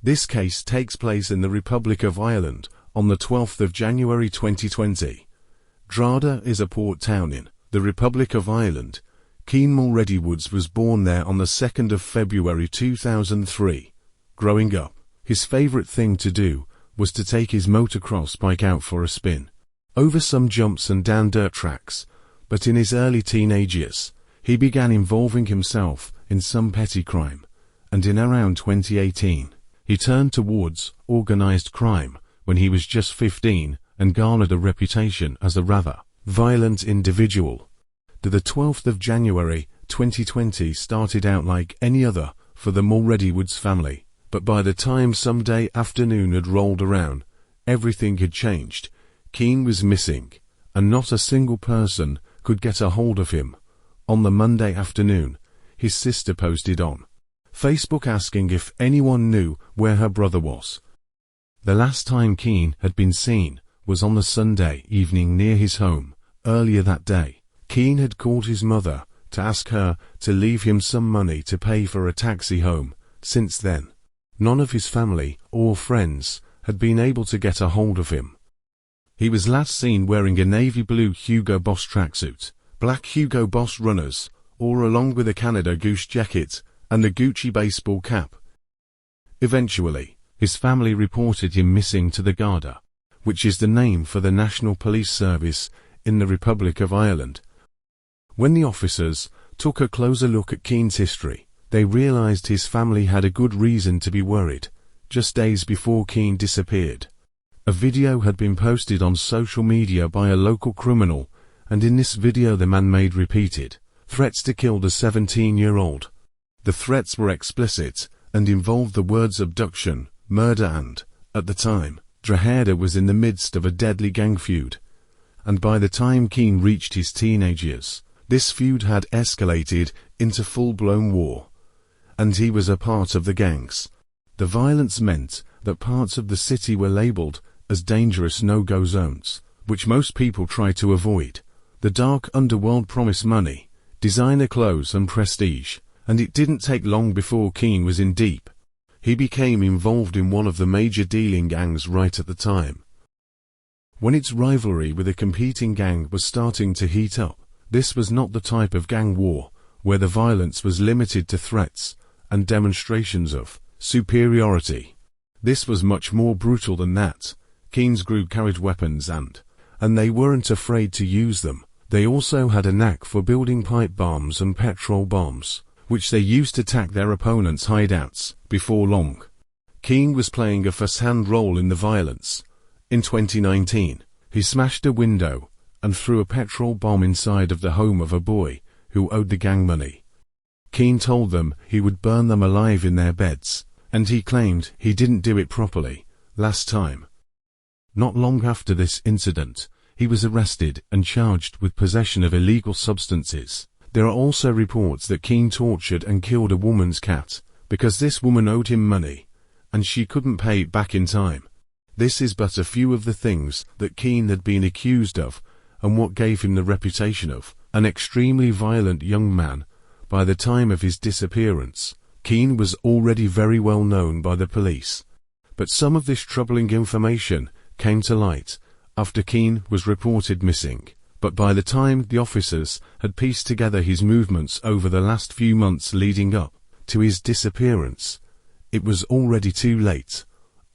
This case takes place in the Republic of Ireland on the 12th of January 2020. Drogheda is a port town in the Republic of Ireland. Keane Mulready-Woods was born there on the 2nd of February 2003. Growing up, his favourite thing to do was to take his motocross bike out for a spin, over some jumps and down dirt tracks, but in his early teenage years, he began involving himself in some petty crime, and in around 2018, he turned towards organised crime when he was just 15 and garnered a reputation as a rather violent individual. The 12th of January 2020 started out like any other for the Mulready-Woods family, but by the time Sunday afternoon had rolled around, everything had changed. Keane was missing, and not a single person could get a hold of him. On the Monday afternoon, his sister posted on Facebook asking if anyone knew where her brother was. The last time Keane had been seen was on the Sunday evening near his home. Earlier that day, Keane had called his mother to ask her to leave him some money to pay for a taxi home. Since then, none of his family or friends had been able to get a hold of him. He was last seen wearing a navy blue Hugo Boss tracksuit, black Hugo Boss runners, or along with a Canada Goose jacket and a Gucci baseball cap. Eventually, his family reported him missing to the Garda, which is the name for the National Police Service in the Republic of Ireland. When the officers took a closer look at Keane's history, they realized his family had a good reason to be worried. Just days before Keane disappeared, a video had been posted on social media by a local criminal, and in this video the man made repeated threats to kill the 17-year-old. The threats were explicit and involved the words abduction, murder and, at the time, Drogheda was in the midst of a deadly gang feud. And by the time Keane reached his teenage years, this feud had escalated into full-blown war, and he was a part of the gangs. The violence meant that parts of the city were labelled as dangerous no-go zones, which most people try to avoid. The dark underworld promised money, designer clothes and prestige, and it didn't take long before Keane was in deep. He became involved in one of the major dealing gangs right at the time. When its rivalry with a competing gang was starting to heat up, this was not the type of gang war where the violence was limited to threats and demonstrations of superiority. This was much more brutal than that. Keane's group carried weapons and they weren't afraid to use them. They also had a knack for building pipe bombs and petrol bombs, which they used to attack their opponents' hideouts. Before long, Keane was playing a first-hand role in the violence. In 2019, he smashed a window and threw a petrol bomb inside of the home of a boy who owed the gang money. Keane told them he would burn them alive in their beds, and he claimed he didn't do it properly last time. Not long after this incident, he was arrested and charged with possession of illegal substances. There are also reports that Keane tortured and killed a woman's cat because this woman owed him money, and she couldn't pay it back in time. This is but a few of the things that Keane had been accused of, and what gave him the reputation of an extremely violent young man. By the time of his disappearance, Keane was already very well known by the police. But some of this troubling information came to light after Keane was reported missing. But by the time the officers had pieced together his movements over the last few months leading up to his disappearance, it was already too late.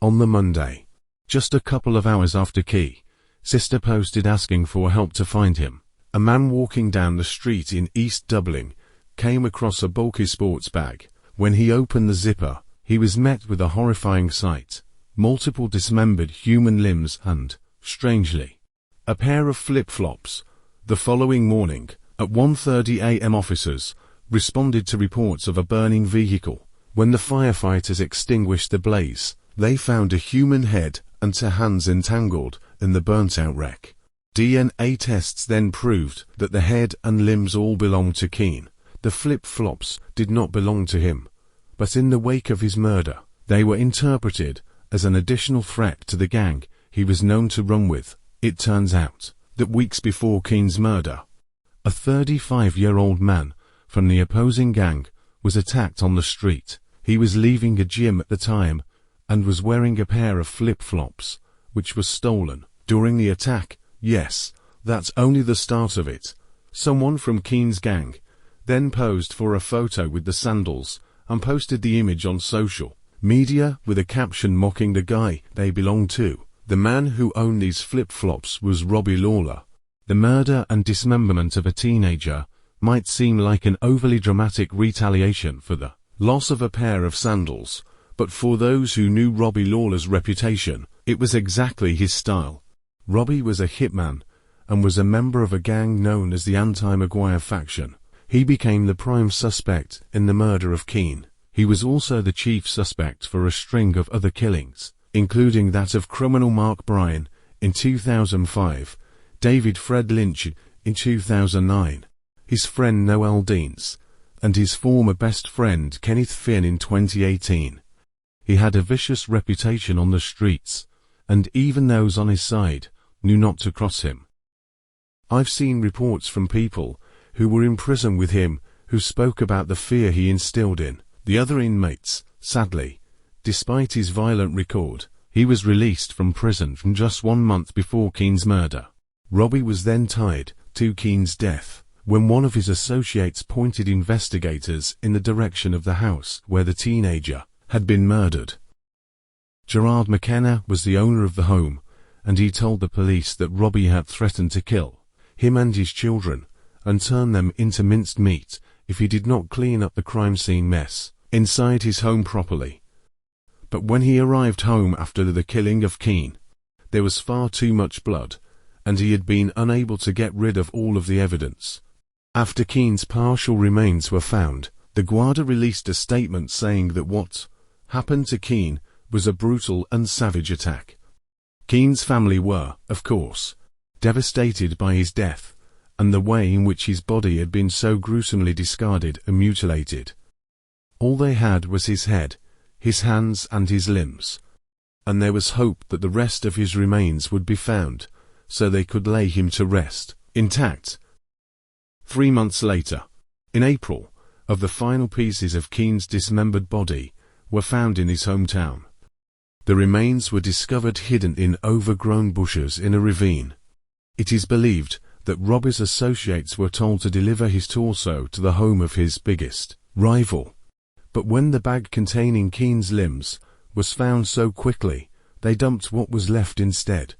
On the Monday, just a couple of hours after Keane's sister posted asking for help to find him, a man walking down the street in East Dublin came across a bulky sports bag. When he opened the zipper, he was met with a horrifying sight: multiple dismembered human limbs and, strangely, a pair of flip-flops. The following morning, at 1:30 a.m. officers responded to reports of a burning vehicle. When the firefighters extinguished the blaze, they found a human head and two hands entangled in the burnt-out wreck. DNA tests then proved that the head and limbs all belonged to Keane. The flip-flops did not belong to him, but in the wake of his murder, they were interpreted as an additional threat to the gang he was known to run with. It turns out that weeks before Keane's murder, a 35-year-old man from the opposing gang was attacked on the street. He was leaving a gym at the time and was wearing a pair of flip-flops, which was stolen. During the attack, yes, that's only the start of it. Someone from Keane's gang then posed for a photo with the sandals and posted the image on social media with a caption mocking the guy they belonged to. The man who owned these flip-flops was Robbie Lawler. The murder and dismemberment of a teenager might seem like an overly dramatic retaliation for the loss of a pair of sandals, but for those who knew Robbie Lawler's reputation, it was exactly his style. Robbie was a hitman and was a member of a gang known as the Anti-Maguire faction. He became the prime suspect in the murder of Keane. He was also the chief suspect for a string of other killings, including that of criminal Mark Bryan in 2005, David Fred Lynch in 2009, his friend Noel Deans, and his former best friend Kenneth Finn in 2018. He had a vicious reputation on the streets, and even those on his side knew not to cross him. I've seen reports from people who were in prison with him who spoke about the fear he instilled in the other inmates. Sadly, despite his violent record, he was released from prison from just 1 month before Keane's murder. Robbie was then tied to Keane's death when one of his associates pointed investigators in the direction of the house where the teenager had been murdered. Gerard McKenna was the owner of the home, and he told the police that Robbie had threatened to kill him and his children and turn them into minced meat if he did not clean up the crime scene mess inside his home properly. But when he arrived home after the killing of Keane, there was far too much blood, and he had been unable to get rid of all of the evidence. After Keane's partial remains were found, the Guardia released a statement saying that what happened to Keane was a brutal and savage attack. Keane's family were, of course, devastated by his death and the way in which his body had been so gruesomely discarded and mutilated. All they had was his head, his hands and his limbs, and there was hope that the rest of his remains would be found, so they could lay him to rest, intact. 3 months later, in April, of the final pieces of Keane's dismembered body were found in his hometown. The remains were discovered hidden in overgrown bushes in a ravine. It is believed that Robbie's associates were told to deliver his torso to the home of his biggest rival. But when the bag containing Keane's limbs was found so quickly, they dumped what was left instead.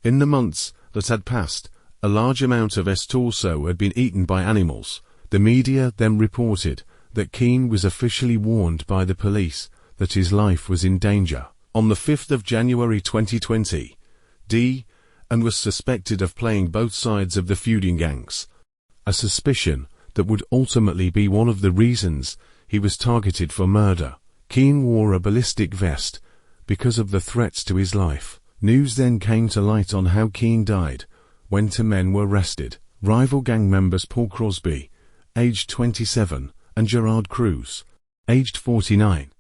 In the months that had passed, a large amount of his torso had been eaten by animals. The media then reported that Keane was officially warned by the police that his life was in danger. On the 5th of January 2020, and was suspected of playing both sides of the feuding gangs, a suspicion that would ultimately be one of the reasons he was targeted for murder. Keane wore a ballistic vest because of the threats to his life. News then came to light on how Keane died when 2 men were arrested, rival gang members Paul Crosby, aged 27, and Gerard Cruz, aged 49.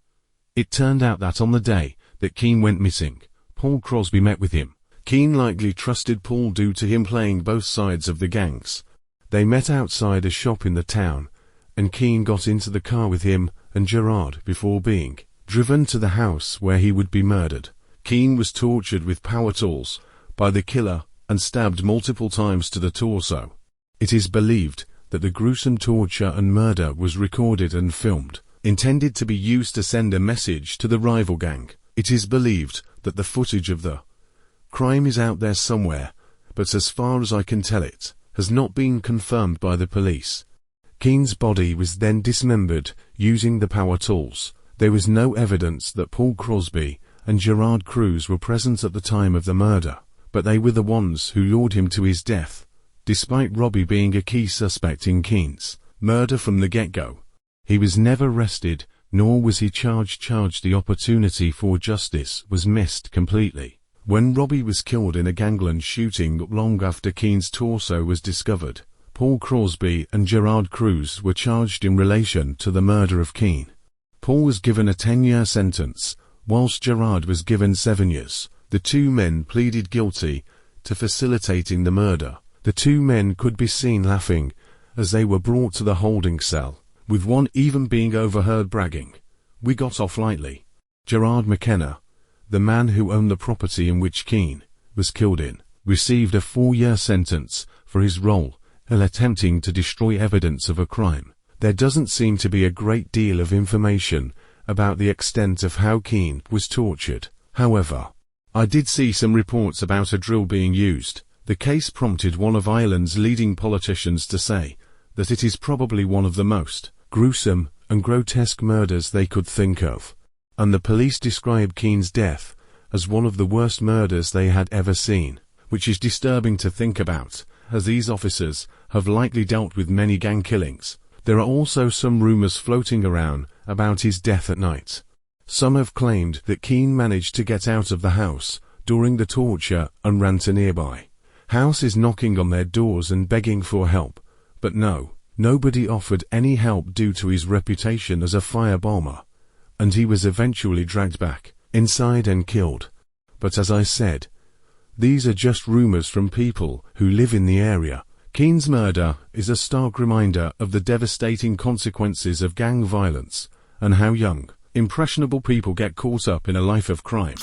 It turned out that on the day that Keane went missing, Paul Crosby met with him. Keane likely trusted Paul due to him playing both sides of the gangs. They met outside a shop in the town, and Keane got into the car with him and Gerard before being driven to the house where he would be murdered. Keane was tortured with power tools by the killer and stabbed multiple times to the torso. It is believed that the gruesome torture and murder was recorded and filmed, intended to be used to send a message to the rival gang. It is believed that the footage of the crime is out there somewhere, but as far as I can tell it has not been confirmed by the police. Keane's body was then dismembered using the power tools. There was no evidence that Paul Crosby and Gerard Cruz were present at the time of the murder, but they were the ones who lured him to his death, despite Robbie being a key suspect in Keane's murder from the get-go. He was never arrested, nor was he charged. The opportunity for justice was missed completely. When Robbie was killed in a gangland shooting long after Keane's torso was discovered, Paul Crosby and Gerard Cruz were charged in relation to the murder of Keane. Paul was given a 10-year sentence, whilst Gerard was given 7 years. The 2 men pleaded guilty to facilitating the murder. The 2 men could be seen laughing as they were brought to the holding cell, with one even being overheard bragging, "We got off lightly." Gerard McKenna, the man who owned the property in which Keane was killed in, received a 4-year sentence for his role in attempting to destroy evidence of a crime. There doesn't seem to be a great deal of information about the extent of how Keane was tortured. However, I did see some reports about a drill being used. The case prompted one of Ireland's leading politicians to say that it is probably one of the most gruesome and grotesque murders they could think of, and the police described Keane's death as one of the worst murders they had ever seen, which is disturbing to think about, as these officers have likely dealt with many gang killings. There are also some rumors floating around about his death at night. Some have claimed that Keane managed to get out of the house during the torture and ran to nearby houses, knocking on their doors and begging for help, but nobody offered any help due to his reputation as a firebomber, and he was eventually dragged back inside and killed. But as I said, these are just rumors from people who live in the area. Keane's murder is a stark reminder of the devastating consequences of gang violence and how young, impressionable people get caught up in a life of crime.